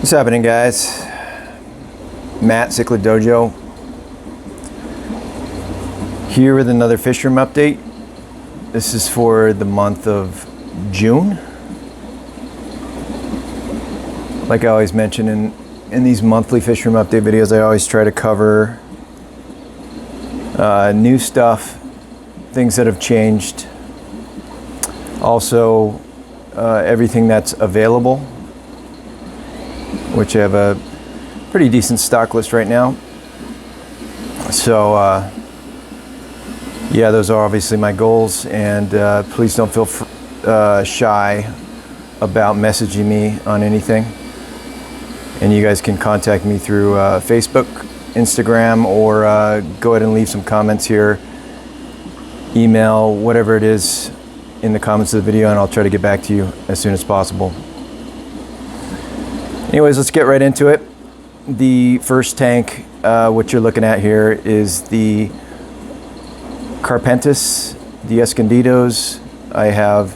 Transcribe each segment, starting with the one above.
What's happening, guys? Matt, Cichlid Dojo, here with another Fishroom update. This is for the month of June. Like I always mention in these monthly Fishroom update videos, I always try to cover new stuff, things that have changed. Also, everything that's available, which I have a pretty decent stock list right now. So yeah, those are obviously my goals, and please don't feel shy about messaging me on anything. And you guys can contact me through Facebook, Instagram, or go ahead and leave some comments here, email, whatever it is in the comments of the video, and I'll try to get back to you as soon as possible. Anyways, let's get right into it. The first tank, what you're looking at here, is the Panamensis, the Escondidos. I have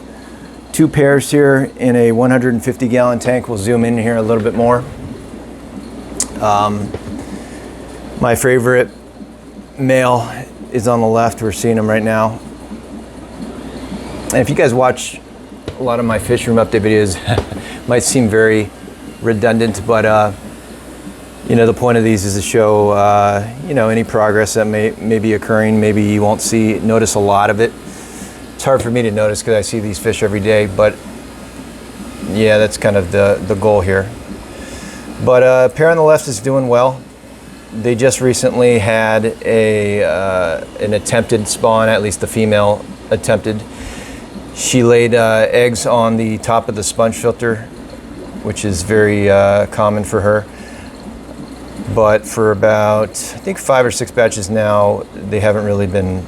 two pairs here in a 150-gallon tank. We'll zoom in here a little bit more. My favorite male is on the left. We're seeing him right now. And if you guys watch a lot of my Fishroom update videos, might seem very redundant, but you know, the point of these is to show you know, any progress that may be occurring. Maybe you won't notice a lot of it. It's hard for me to notice because I see these fish every day, but yeah, that's kind of the goal here. But pair on the left is doing well. They just recently had an attempted spawn, at least the female attempted. She laid eggs on the top of the sponge filter, which is very common for her. But for about, I think, 5 or 6 batches now, they haven't really been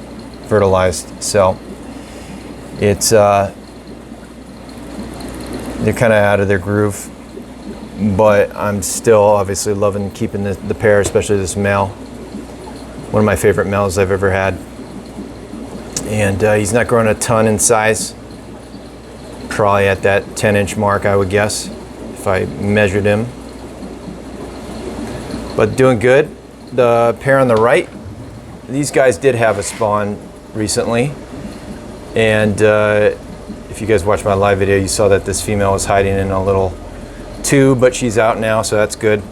fertilized. So it's they're kind of out of their groove. But I'm still obviously loving keeping the pair, especially this male. One of my favorite males I've ever had. And he's not growing a ton in size. Probably at that 10-inch mark, I would guess, if I measured him. But doing good. The pair on the right, these guys did have a spawn recently. And if you guys watched my live video, you saw that this female was hiding in a little tube, but she's out now, so that's good.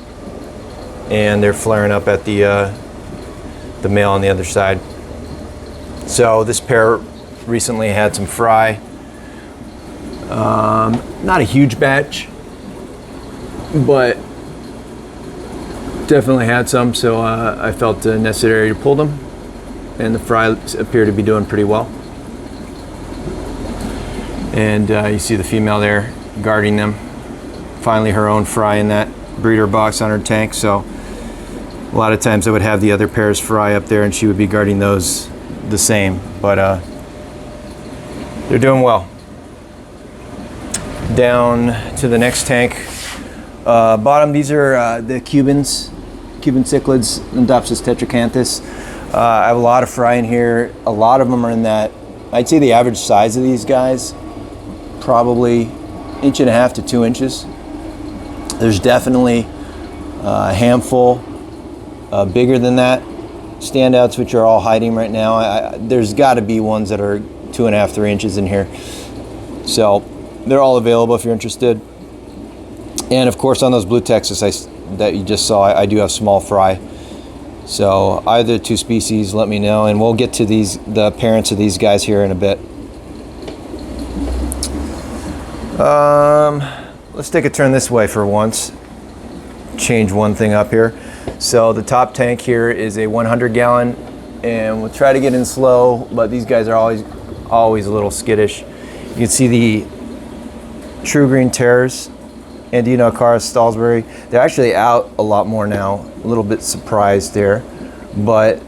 And they're flaring up at the male on the other side. So this pair recently had some fry. Not a huge batch, but definitely had some, so I felt necessary to pull them, and the fry appear to be doing pretty well. And you see the female there guarding them. Finally her own fry in that breeder box on her tank, so a lot of times I would have the other pair's fry up there and she would be guarding those the same, but they're doing well. Down to the next tank. Bottom, these are the Cuban Cichlids, Panamensis tetracanthus. I have a lot of fry in here. A lot of them are in that, I'd say the average size of these guys, probably 1.5 to 2 inches. There's definitely a handful bigger than that. Standouts, which are all hiding right now. There's got to be ones that are 2.5, 3 inches in here. So they're all available if you're interested. And of course, on those blue Texas that you just saw, I do have small fry. So either two species, let me know, and we'll get to the parents of these guys here in a bit. Let's take a turn this way for once. Change one thing up here. So the top tank here is a 100-gallon, and we'll try to get in slow, but these guys are always a little skittish. You can see the True Green Terrors, Andino, Cara, Salisbury. They're actually out a lot more now. A little bit surprised there, but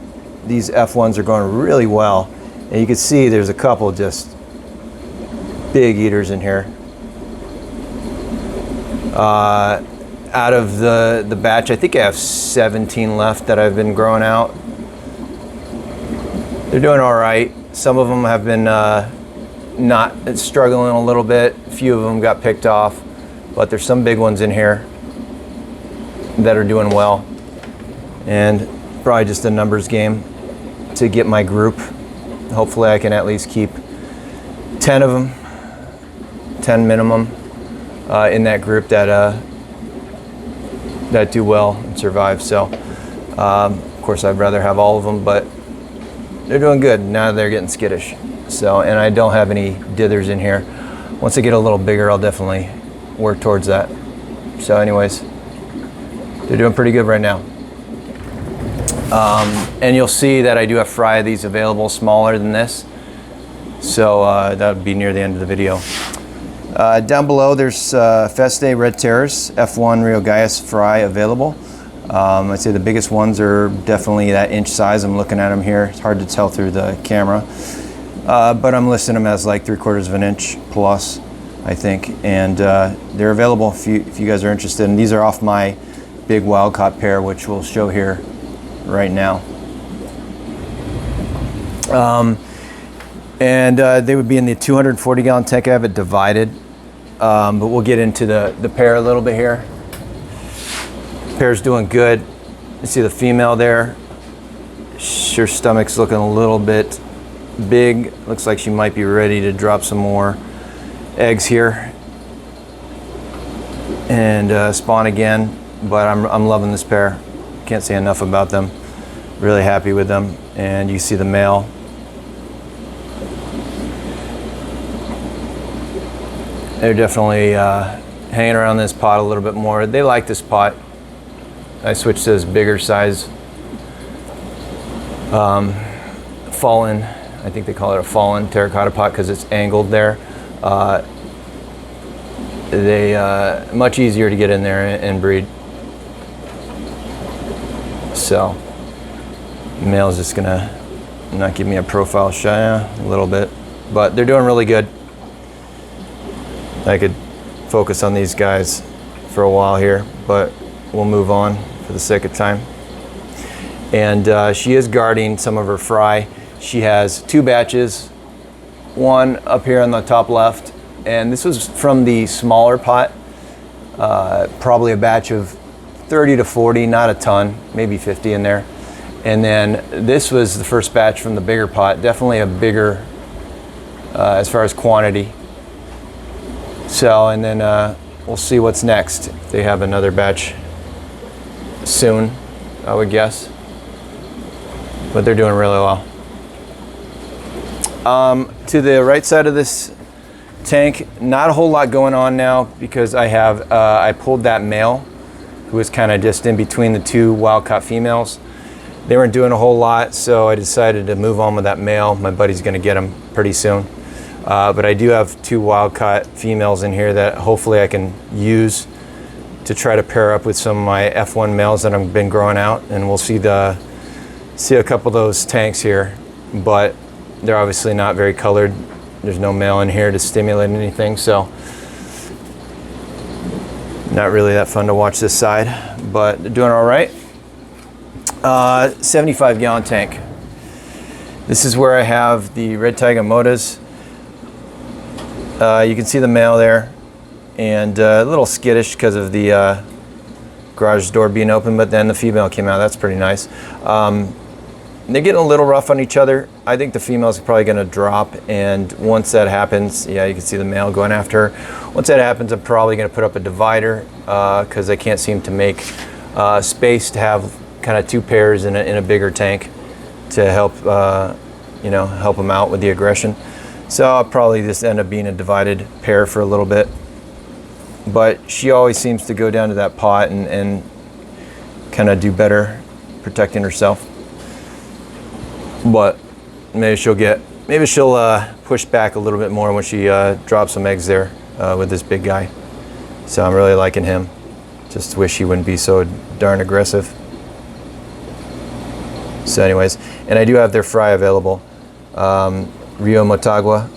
these F1s are going really well. And you can see there's a couple just big eaters in here. Out of the batch, I think I have 17 left that I've been growing out. They're doing all right. Some of them have been not struggling a little bit. A few of them got picked off, but there's some big ones in here. that are doing well, and probably just a numbers game to get my group. Hopefully I can at least keep 10 of them, 10 minimum, in that group that do well and survive. So of course I'd rather have all of them, but they're doing good. Now they're getting skittish. So, and I don't have any dithers in here. Once they get a little bigger, I'll definitely work towards that. So anyways, they're doing pretty good right now. And you'll see that I do have fry of these available smaller than this. So that would be near the end of the video. Down below there's Feste Red Terrors F1 Rio Gaius fry available. I'd say the biggest ones are definitely that inch size. I'm looking at them here. It's hard to tell through the camera. But I'm listing them as like 3/4 of an inch plus, I think. And they're available if you guys are interested. And these are off my big wild caught pair, which we'll show here right now. They would be in the 240 gallon tank. I have it divided, but we'll get into the pair a little bit here. Pair's doing good. You see the female there. Her stomach's looking a little bit big. Looks like she might be ready to drop some more eggs here and spawn again. But I'm loving this pair. Can't say enough about them. Really happy with them. And you see the male. They're definitely hanging around this pot a little bit more. They like this pot. I switched to this bigger size fallen, I think they call it a fallen terracotta pot because it's angled there. They much easier to get in there and breed. So male's just gonna not give me a profile shot, a little bit, but they're doing really good. I could focus on these guys for a while here, but we'll move on for the sake of time. And she is guarding some of her fry. She has 2 batches, one up here on the top left, and this was from the smaller pot, probably a batch of 30 to 40, not a ton, maybe 50 in there. And then this was the first batch from the bigger pot, definitely a bigger as far as quantity. So, and then we'll see what's next. They have another batch soon, I would guess. But they're doing really well. To the right side of this tank, not a whole lot going on now because I have I pulled that male who was kind of just in between the 2 wild caught females. They weren't doing a whole lot, so I decided to move on with that male. My buddy's going to get him pretty soon. But I do have 2 wild caught females in here that hopefully I can use to try to pair up with some of my F1 males that I've been growing out, and we'll see a couple of those tanks here, but they're obviously not very colored. There's no male in here to stimulate anything, so not really that fun to watch this side, but they're doing all right. 75 gallon tank. This is where I have the red taiga motas. You can see the male there, and a little skittish because of the garage door being open, but then the female came out. That's pretty nice. They're getting a little rough on each other. I think the female's probably going to drop, and once that happens, yeah, you can see the male going after her. Once that happens, I'm probably going to put up a divider because I can't seem to make space to have kind of 2 pairs in a bigger tank to help help them out with the aggression. So I'll probably just end up being a divided pair for a little bit. But she always seems to go down to that pot and kind of do better protecting herself. But maybe she'll push back a little bit more when she drops some eggs there with this big guy. So I'm really liking him. Just wish he wouldn't be so darn aggressive. So anyways, and I do have their fry available. Rio Motagua,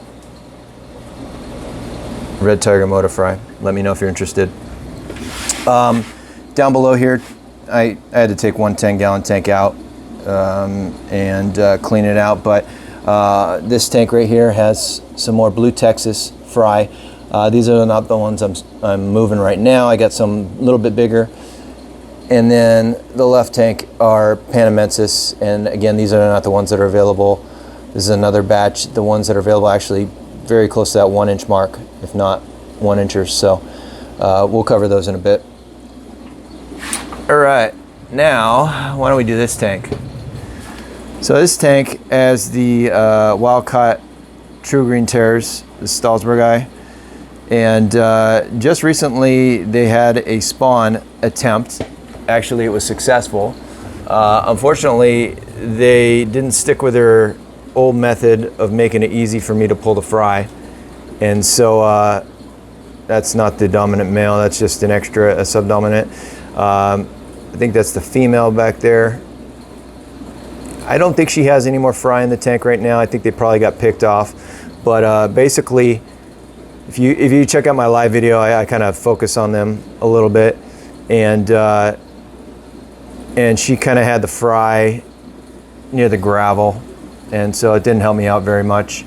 red tiger mota fry. Let me know if you're interested. Down below here, I had to take one 10-gallon tank out and clean it out, but this tank right here has some more Blue Texas fry. These are not the ones I'm moving right now. I got some a little bit bigger. And then the left tank are Panamensis, and again, these are not the ones that are available. This is another batch. The ones that are available actually very close to that 1 inch mark, if not 1 inchers. So we'll cover those in a bit. All right, now why don't we do this tank? So this tank has the wild-caught True Green Terrors, the Stalsberg eye. And just recently they had a spawn attempt. Actually, it was successful. Unfortunately, they didn't stick with their old method of making it easy for me to pull the fry. And so that's not the dominant male, that's just an extra, a subdominant. I think that's the female back there. I don't think she has any more fry in the tank right now. I think they probably got picked off. But basically, if you check out my live video, I kind of focus on them a little bit, and she kind of had the fry near the gravel, and so it didn't help me out very much.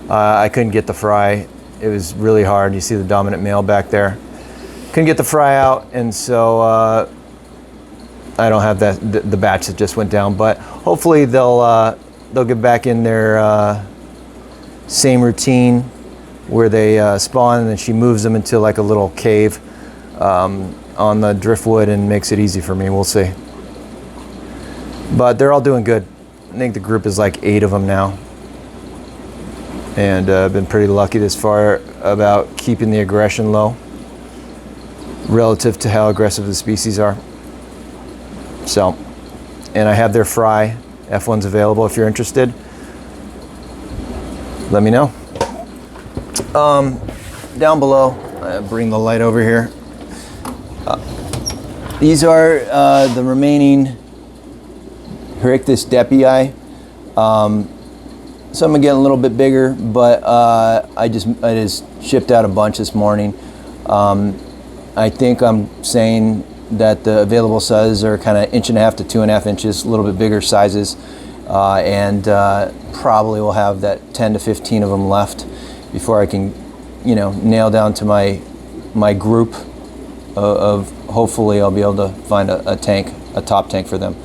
I couldn't get the fry. It was really hard. You see the dominant male back there. Couldn't get the fry out, and so I don't have the batch that just went down, but hopefully they'll get back in their same routine where they spawn, and then she moves them into like a little cave on the driftwood and makes it easy for me. We'll see. But they're all doing good. I think the group is like 8 of them now, and I've been pretty lucky this far about keeping the aggression low relative to how aggressive the species are. So, and I have their fry. F1's available if you're interested. Let me know. Down below, bring the light over here. These are the remaining Herictus depii. Some are getting a little bit bigger, but I just shipped out a bunch this morning. I think I'm saying that the available sizes are kind of 1.5 to 2.5 inches, a little bit bigger sizes, and probably will have that 10 to 15 of them left before I can, nail down to my group of hopefully I'll be able to find a top tank for them.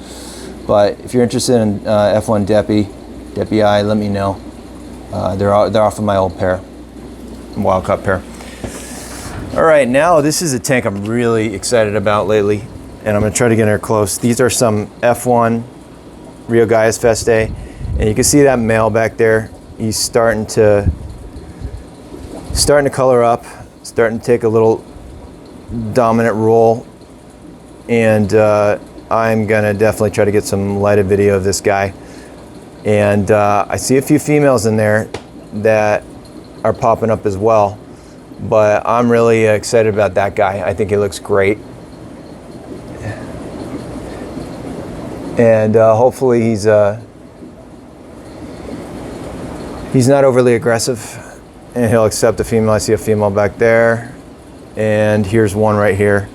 But if you're interested in F1 depii, let me know. They're off of my old pair, wild-caught pair. All right, now this is a tank I'm really excited about lately, and I'm gonna try to get her close. These are some F1 Rio Gaius Festae, and you can see that male back there. He's starting to color up, starting to take a little dominant role, and I'm gonna definitely try to get some lighted video of this guy. And I see a few females in there that are popping up as well. But I'm really excited about that guy. I think he looks great. And hopefully he's not overly aggressive, and he'll accept a female. I see a female back there, and here's one right here.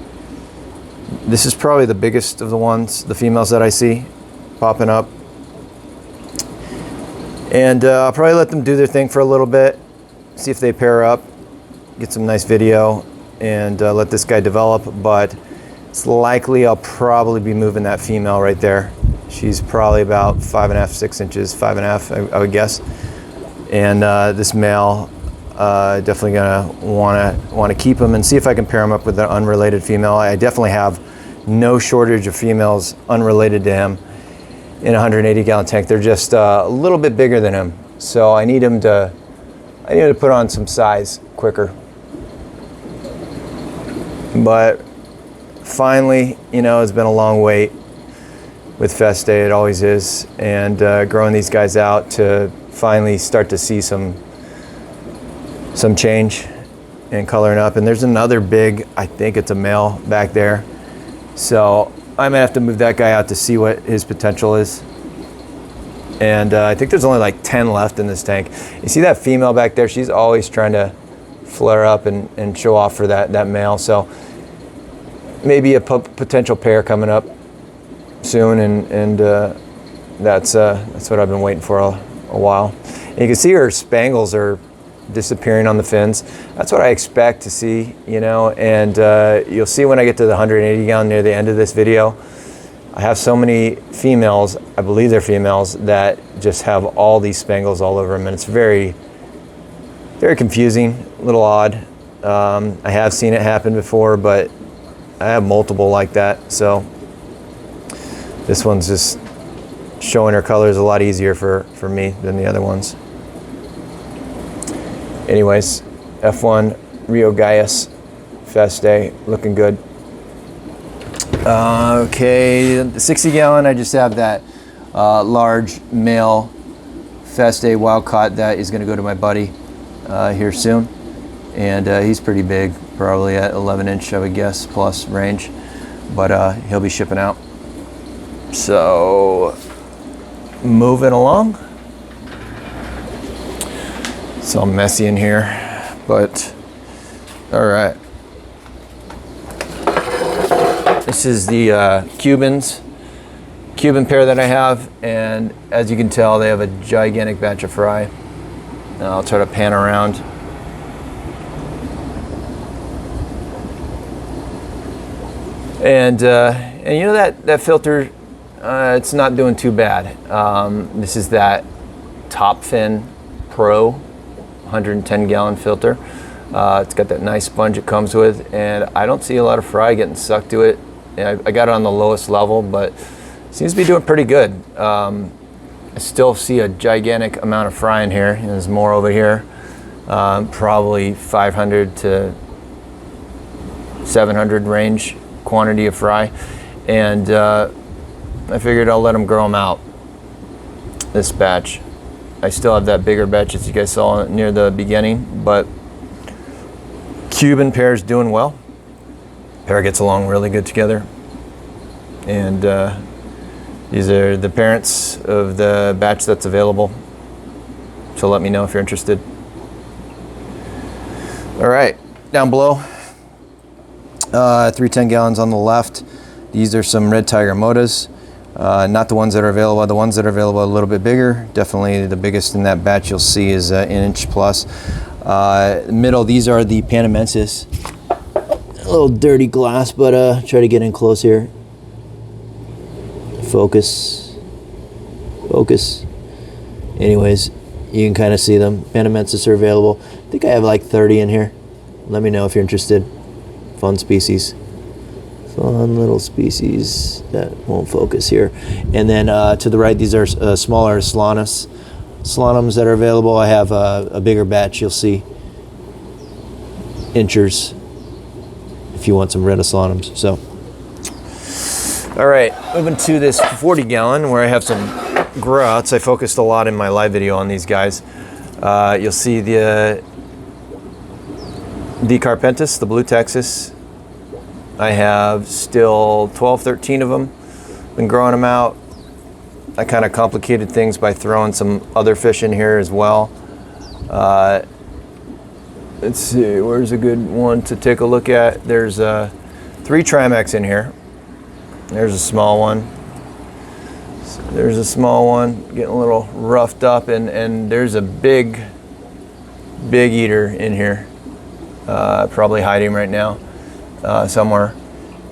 This is probably the biggest of the females that I see popping up. And I'll probably let them do their thing for a little bit, see if they pair up, get some nice video, and let this guy develop. But it's likely I'll probably be moving that female right there. She's probably about 5.5, 6 inches, 5.5, I would guess. And this male, definitely gonna wanna keep him and see if I can pair him up with an unrelated female. I definitely have no shortage of females unrelated to him in a 180-gallon tank. They're just a little bit bigger than him, so I need him to put on some size quicker. But finally, it's been a long wait with Festae. It always is, and growing these guys out to finally start to see some change and coloring up. And there's another big, I think it's a male back there, so I might have to move that guy out to see what his potential is. And I think there's only like 10 left in this tank. You see that female back there? She's always trying to flare up and show off for that male. So maybe a potential pair coming up soon, and that's what I've been waiting for a while. And you can see her spangles are disappearing on the fins. That's what I expect to see, you know, and you'll see when I get to the 180 gallon near the end of this video. I have so many females, I believe they're females, that just have all these spangles all over them, and it's very, very confusing, a little odd. I have seen it happen before, but I have multiple like that, so this one's just showing her colors a lot easier for me than the other ones. Anyways, F1 Rio Gaius Feste, looking good. Okay, the 60 gallon, I just have that large male Feste wild caught that is going to go to my buddy here soon, and he's pretty big, probably at 11 inch I would guess plus range, but he'll be shipping out. So moving along. It's all messy in here, but all right. This is the Cuban pair that I have, and as you can tell, they have a gigantic batch of fry. And I'll try to pan around. And you know that filter, it's not doing too bad. This is that Top Fin Pro 110 gallon filter. It's got that nice sponge it comes with, and I don't see a lot of fry getting sucked to it. I got it on the lowest level, but it seems to be doing pretty good. I still see a gigantic amount of fry in here, and there's more over here. Probably 500 to 700 range quantity of fry, and I figured I'll let them grow them out this batch. I still have that bigger batch as you guys saw near the beginning, but Cuban pair's doing well. Pair gets along really good together, and these are the parents of the batch that's available, so let me know if you're interested. All right, down below, 310 gallons on the left. These are some red tiger motas, not the ones that are available. The ones that are available are a little bit bigger. Definitely the biggest in that batch you'll see is an inch plus. Middle, these are the Panamensis. A little dirty glass, but try to get in close here. Focus. Anyways, you can kind of see them. Panamensis are available. I think I have like 30 in here. Let me know if you're interested. Fun species. Fun little species that won't focus here. And then to the right, these are smaller Solanums that are available. I have a bigger batch, you'll see. Inchers, if you want some red Solanums. So, all right, moving to this 40 gallon where I have some grouts. I focused a lot in my live video on these guys. You'll see the Carpentis, the Blue Texas. I have still 12, 13 of them. Been growing them out. I kind of complicated things by throwing some other fish in here as well. Let's see, where's a good one to take a look at? There's 3 Trimax in here. There's a small one. There's a small one getting a little roughed up, and there's a big eater in here. Probably hiding right now somewhere.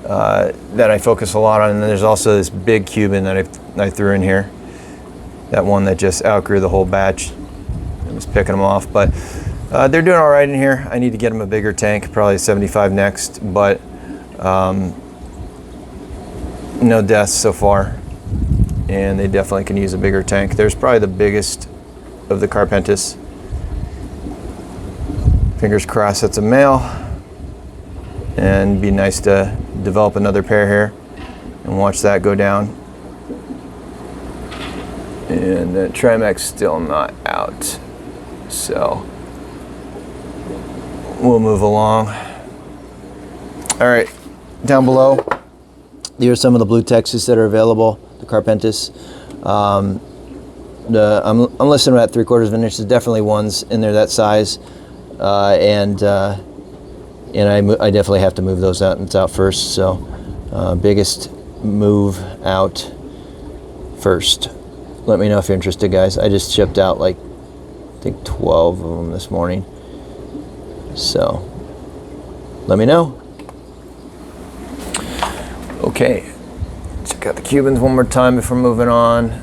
That I focus a lot on, and then there's also this big Cuban that I threw in here. That one that just outgrew the whole batch. I was picking them off, but they're doing all right in here. I need to get them a bigger tank, probably 75 next, but no deaths so far, and they definitely can use a bigger tank. There's probably the biggest of the Carpentis. Fingers crossed that's a male, and be nice to develop another pair here and watch that go down. And the Trimax still not out, so we'll move along. All right, down below, here are some of the Blue Texas that are available, the Carpentis. I'm listing them at 3/4 of an inch. There's definitely ones in there that size, and I definitely have to move those out, and it's out first. So biggest move out first. Let me know if you're interested, guys. I just shipped out like think 12 of them this morning. So let me know. Okay, check out the Cubans one more time before moving on.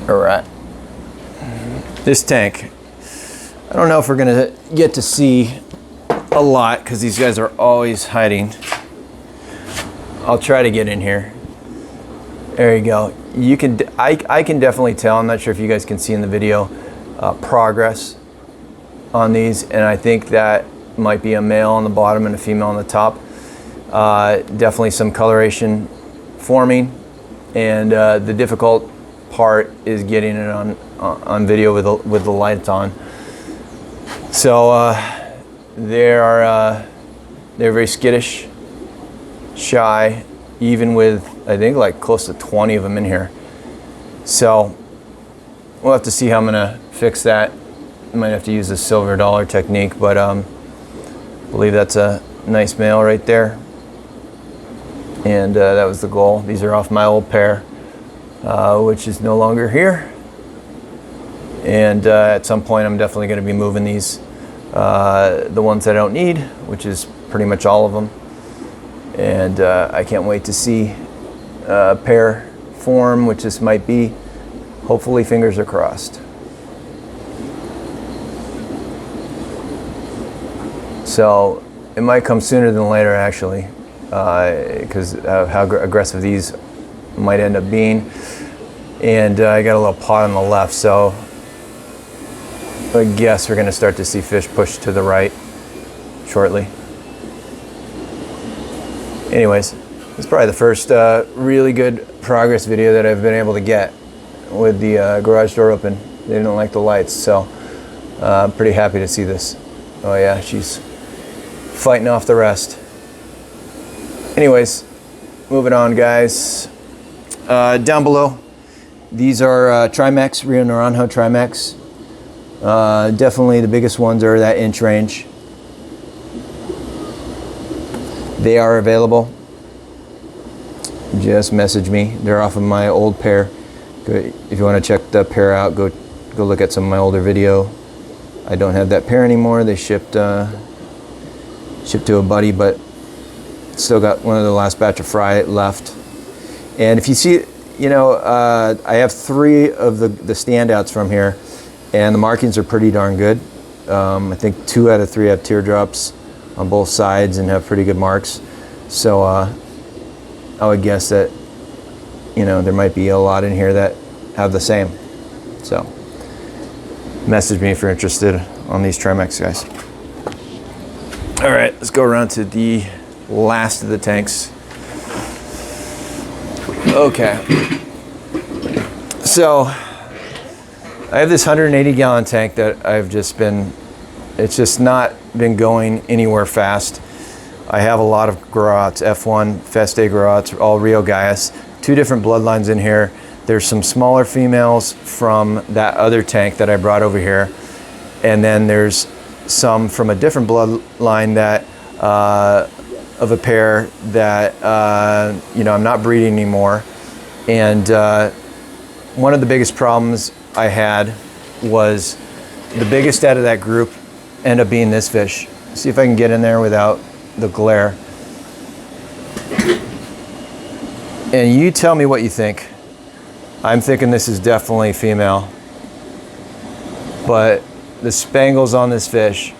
All right, this tank, I don't know if we're gonna get to see a lot because these guys are always hiding. I'll try to get in here. There you go. You can, I can definitely tell, I'm not sure if you guys can see in the video, progress on these, and I think that might be a male on the bottom and a female on the top. Definitely some coloration forming, and the difficult part is getting it on video with the lights on. So they're very skittish, shy, even with I think like close to 20 of them in here. So we'll have to see how I'm gonna fix that. I might have to use the silver dollar technique, but I believe that's a nice male right there. And that was the goal. These are off my old pair, which is no longer here. And at some point I'm definitely gonna be moving these, the ones that I don't need, which is pretty much all of them. And I can't wait to see a pair form, which this might be. Hopefully, fingers are crossed. So it might come sooner than later, actually, because of how aggressive these might end up being. And I got a little pot on the left, so I guess we're going to start to see fish push to the right shortly. Anyways, it's probably the first really good progress video that I've been able to get with the garage door open. They didn't like the lights, so I'm pretty happy to see this. Oh yeah, she's fighting off the rest. Anyways, moving on, guys. Down below, these are Trimex, Rio Naranjo Trimex. Definitely the biggest ones are that inch range. They are available. Just message me. They're off of my old pair. If you want to check the pair out, go look at some of my older video. I don't have that pair anymore. They shipped to a buddy, but still got one of the last batch of fry left. And if you see, you know, I have 3 of the standouts from here, and the markings are pretty darn good. I think 2 out of 3 have teardrops on both sides and have pretty good marks. So I would guess that, you know, there might be a lot in here that have the same. So message me if you're interested on these Trimex guys. All right, let's go around to the last of the tanks. Okay. So I have this 180-gallon tank that I've just been, it's just not been going anywhere fast. I have a lot of grots, F1, Feste grots, all Rio Gaius, 2 different bloodlines in here. There's some smaller females from that other tank that I brought over here. And then there's some from a different bloodline that, of a pair that, you know, I'm not breeding anymore. And one of the biggest problems I had was the biggest out of that group ended up being this fish. See if I can get in there without the glare. And you tell me what you think. I'm thinking this is definitely female, but the spangles on this fish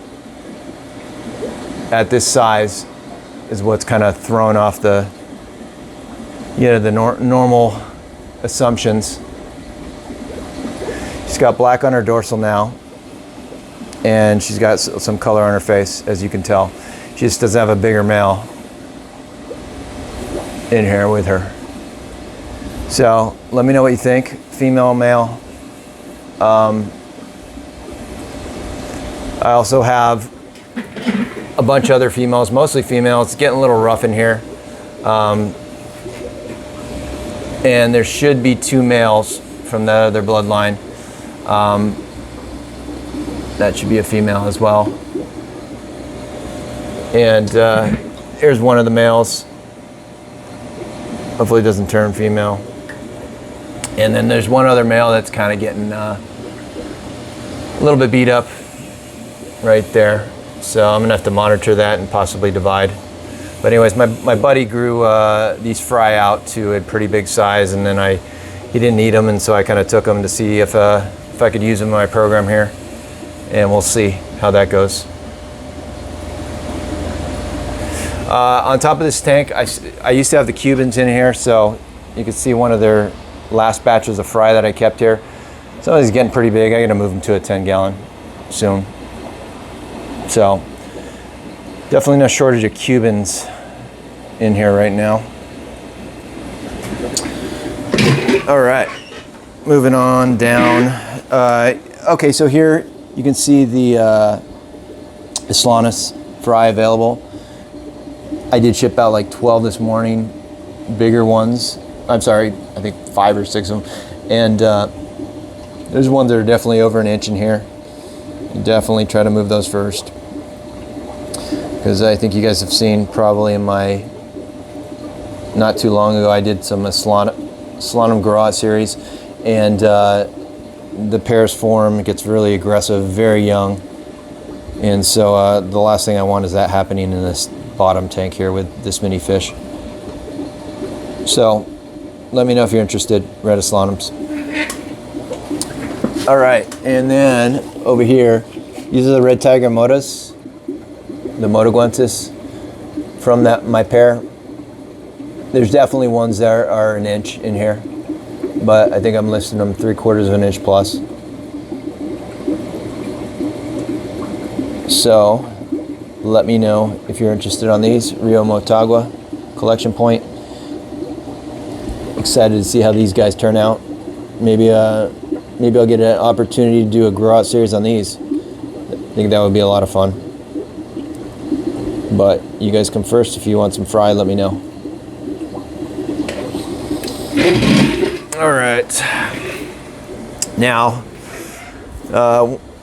at this size is what's kind of thrown off the, you know, the normal assumptions. She's got black on her dorsal now, and she's got some color on her face, as you can tell. She just doesn't have a bigger male in here with her. So let me know what you think, female, male. I also have a bunch of other females, mostly females. It's getting a little rough in here. And there should be 2 males from the other bloodline. That should be a female as well. And here's one of the males. Hopefully it doesn't turn female. And then there's one other male that's kind of getting a little bit beat up right there. So I'm gonna have to monitor that and possibly divide. But anyways, my buddy grew these fry out to a pretty big size, and then he didn't need them, and so I kind of took them to see if I could use them in my program here, and we'll see how that goes. On top of this tank, I used to have the Cubans in here, so you can see one of their last batches of fry that I kept here. So he's getting pretty big. I gotta move him to a 10-gallon soon. So definitely no shortage of Cubans in here right now. All right, moving on down. Okay, so here you can see the Islanus fry available. I did ship out like 12 this morning, bigger ones. I'm sorry, I think 5 or 6 of them. And there's ones that are definitely over an inch in here. Definitely try to move those first, because I think you guys have seen probably in my, not too long ago, I did some Solanum Garot series, and the pairs form, it gets really aggressive, very young. And so the last thing I want is that happening in this bottom tank here with this many fish. So let me know if you're interested, red Solanums. All right, and then over here, these are the red tiger motas, the Motoguensis from my pair. There's definitely ones that are an inch in here, but I think I'm listing them 3/4 of an inch plus. So let me know if you're interested on these. Rio Motagua collection point. Excited to see how these guys turn out. Maybe I'll get an opportunity to do a grow out series on these. I think that would be a lot of fun. But you guys come first. If you want some fry, let me know. All right. Now,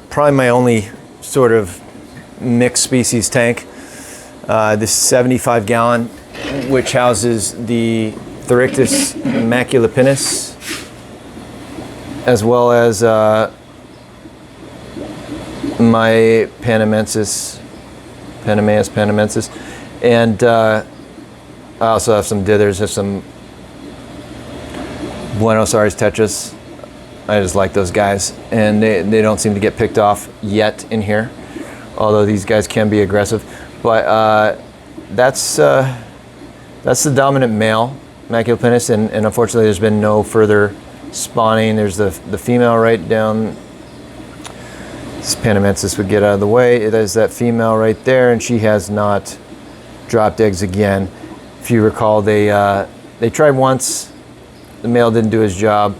probably my only sort of mixed species tank. This 75-gallon, which houses the Therictis maculopinus, as well as my Panamensis, and I also have some dithers, have some Buenos Aires tetras. I just like those guys, and they don't seem to get picked off yet in here, although these guys can be aggressive. But that's the dominant male maculopinus, and unfortunately there's been no further spawning. There's the female right down. This Panamensis would get out of the way. There's that female right there, and she has not dropped eggs again. If you recall, they tried once. The male didn't do his job.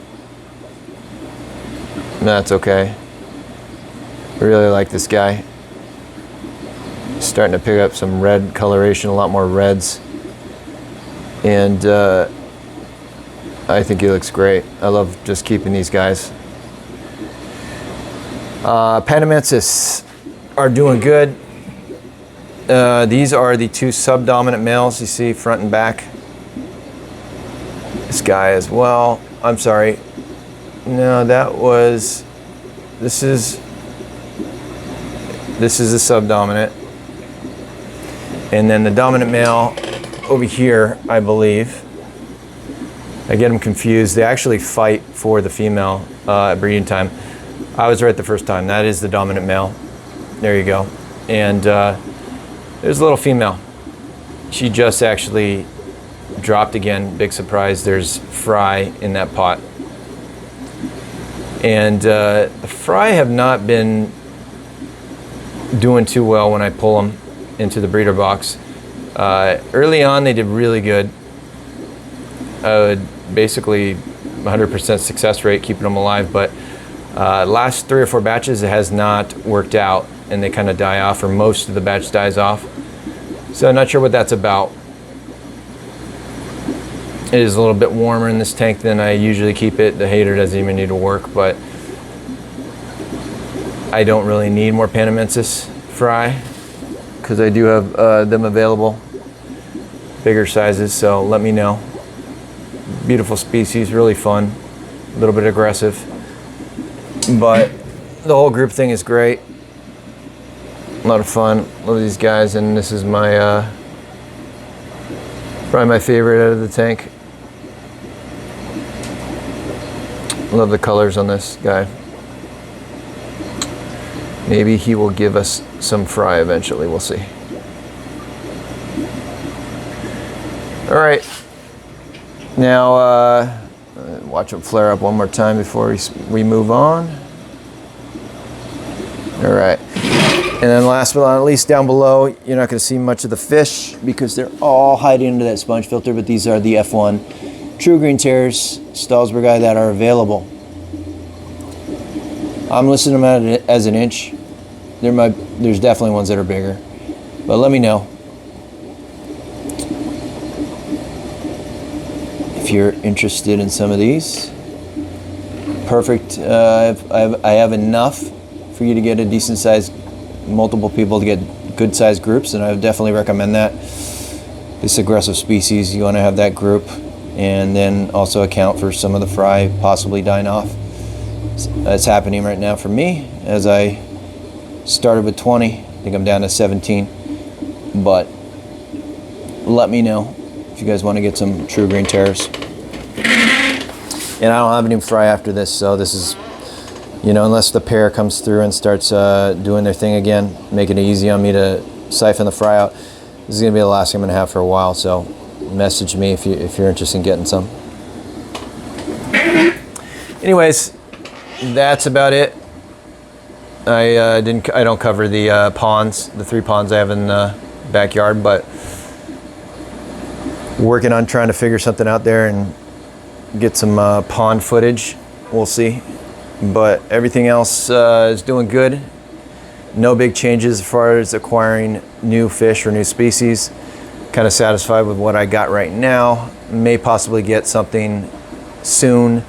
That's okay. I really like this guy. Starting to pick up some red coloration, a lot more reds. And I think he looks great. I love just keeping these guys. Panamensis are doing good. These are the 2 subdominant males you see front and back. This guy as well. I'm sorry. No, this is the subdominant. And then the dominant male over here, I believe. I get them confused. They actually fight for the female at breeding time. I was right the first time. That is the dominant male. There you go. And there's a little female. She just actually dropped again. Big surprise. There's fry in that pot. And the fry have not been doing too well when I pull them into the breeder box. Early on, they did really good. Basically 100% success rate, keeping them alive, but last 3 or 4 batches, it has not worked out, and they kind of die off, or most of the batch dies off. So I'm not sure what that's about. It is a little bit warmer in this tank than I usually keep it. The hater doesn't even need to work, but I don't really need more Panamensis fry because I do have them available, bigger sizes, so let me know. Beautiful species, really fun. a little bit aggressive. But the whole group thing is great. A lot of fun. Love these guys, and this is my probably my favorite out of the tank. Love the colors on this guy. Maybe he will give us some fry eventually. We'll see. All right. Now, watch him flare up one more time before we move on. All right. And then last but not least, down below, you're not going to see much of the fish because they're all hiding under that sponge filter, but these are the F1 True Green Terrors, Stahlsberg that are available. I'm listing them out as an inch. There's definitely ones that are bigger, but let me know if you're interested in some of these. Perfect. I have enough for you to get a decent size, multiple people to get good sized groups, and I would definitely recommend that. This aggressive species, you want to have that group, and then also account for some of the fry possibly dying off. That's happening right now for me, as I started with 20. I think I'm down to 17, but let me know if you guys want to get some True Green Terrors. And I don't have any fry after this, so this is, you know, unless the pair comes through and starts doing their thing again, making it easy on me to siphon the fry out. This is gonna be the last thing I'm gonna have for a while, so message me if you're interested in getting some. Anyways, that's about it. I don't cover the ponds, the 3 ponds I have in the backyard, but working on trying to figure something out there and get some pond footage. We'll see. But everything else is doing good. No big changes as far as acquiring new fish or new species. Kind of satisfied with what I got right now. May possibly get something soon.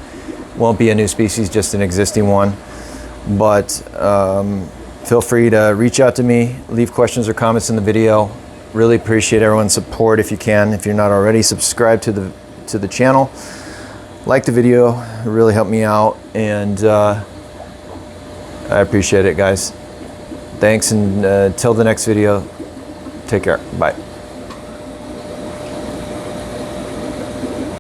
Won't be a new species, just an existing one. But feel free to reach out to me, leave questions or comments in the video. Really appreciate everyone's support if you can. If you're not already, subscribe to the channel. Like the video, it really helped me out, and I appreciate it, guys. Thanks, and till the next video, take care. Bye.